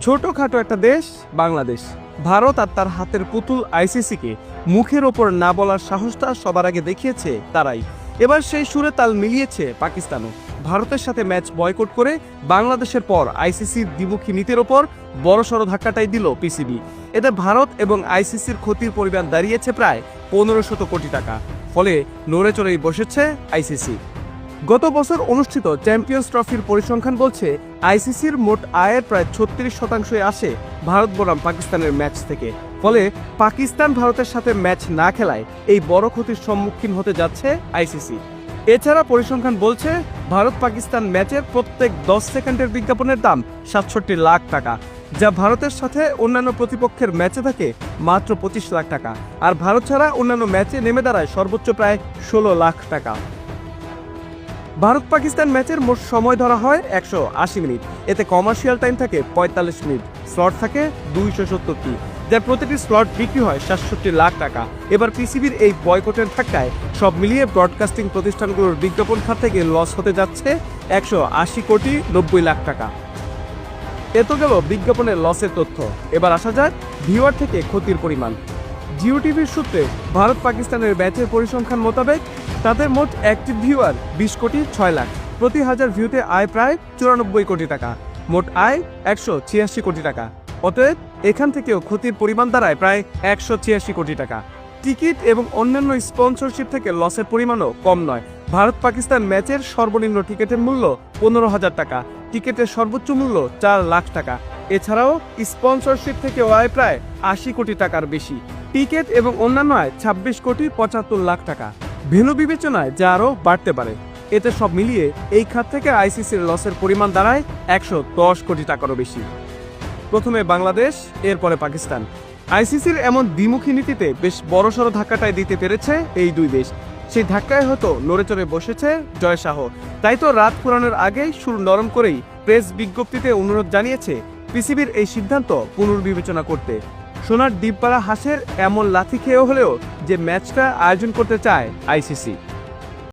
ছোটখাটো একটা দেশ বাংলাদেশ। ভারত আর তার হাতের পুতুল আইসিসিকে মুখের ওপর না বলার সাহসটা সবার আগে দেখিয়েছে তারাই। এবার সেই সুরে তাল মিলিয়েছে পাকিস্তানও। ভারতের সাথে ম্যাচ বয়কট করে বাংলাদেশের পর আইসিসির দ্বিমুখী নীতির ওপর বড়সড় ধাক্কাটাই দিল পিসিবি। এতে ভারত এবং আইসিসির ক্ষতির পরিমাণ দাঁড়িয়েছে প্রায় 1500 কোটি টাকা। ফলে নড়ে চড়েই বসেছে আইসিসি। গত বছর অনুষ্ঠিত চ্যাম্পিয়ন্স ট্রফির পরিসংখ্যান বলছে আইসিসির মোট আয়ের প্রায় 36% আসে ভারত বনাম পাকিস্তানের ম্যাচ থেকে। ফলে পাকিস্তান ভারতের সাথে ম্যাচ না খেলায় এই বড় ক্ষতির সম্মুখীন হতে যাচ্ছে আইসিসি। এছাড়া পরিসংখ্যান বলছে ভারত পাকিস্তান ম্যাচের প্রত্যেক 10 সেকেন্ডের বিজ্ঞাপনের দাম 67 লাখ টাকা, যা ভারতের সাথে অন্যান্য প্রতিপক্ষের ম্যাচে থাকে মাত্র 25 লাখ টাকা। আর ভারত ছাড়া অন্যান্য ম্যাচে নেমে দাঁড়ায় সর্বোচ্চ প্রায় 16 লাখ টাকা। ভারত পাকিস্তান ম্যাচের মোট সময় ধরা হয় 180 মিনিট। এতে কমার্শিয়াল টাইম থাকে 45 মিনিট, স্লট থাকে 270টি, যার প্রতিটি স্লট বিক্রি হয় 67 লাখ টাকা। এবার পিসিবির এই বয়কটের ধাক্কায় সব মিলিয়ে ব্রডকাস্টিং প্রতিষ্ঠানগুলোর বিজ্ঞাপন খাত থেকে লস হতে যাচ্ছে 180 কোটি 90 লাখ টাকা। এত গেল বিজ্ঞাপনের লসের তথ্য। এবার আসা যায় ভিউয়ার থেকে ক্ষতির পরিমাণ। জিও টিভির সূত্রে ভারত পাকিস্তানের ম্যাচের পরিসংখ্যান মোতাবেক তাদের মোট অ্যাক্টিভ ভিউয়ার 20 কোটি 6 লাখ, প্রতি হাজার ভিউতে আয় প্রায় 94 কোটি টাকা, মোট আয় 186 কোটি টাকা। অতএব এখান থেকেও ক্ষতির পরিমাণ দাঁড়ায় প্রায় 186 কোটি টাকা। টিকিট এবং অন্যান্য স্পন্সরশিপ থেকে লসের পরিমাণও কম নয়। ভারত পাকিস্তান ম্যাচের সর্বনিম্ন টিকিটের মূল্য 15,000 টাকা, টিকিটের সর্বোচ্চ মূল্য 4 লাখ টাকা। এছাড়াও স্পন্সরশিপ থেকে আয় প্রায় 80 কোটি টাকার বেশি। টিকিট এবং অন্যান্য আয় 26 কোটি 75 লাখ টাকা। ভেন্যু বিবেচনায় যা আরও বাড়তে পারে। এতে সব মিলিয়ে এই খাত থেকে আইসিসির লসের পরিমাণ দাঁড়ায় 110 কোটি টাকারও বেশি। প্রথমে বাংলাদেশ, এরপরে পাকিস্তান। আইসিসির এমন দ্বিমুখী নীতিতে বেশ বড়সড় ধাক্কাটাই দিতে পেরেছে এই দুই দেশ। সেই ধাক্কায় হয়তো নড়ে চড়ে বসেছে জয় শাহ। তাই তো রাত ফুরানোর আগেই সুর নরম করেই প্রেস বিজ্ঞপ্তিতে অনুরোধ জানিয়েছে পিসিবির এই সিদ্ধান্ত পুনর্বিবেচনা করতে। সোনার ডিপপাড়া হাঁসের এমন লাথি খেয়েও হলেও যে ম্যাচটা আয়োজন করতে চায় আইসিসি।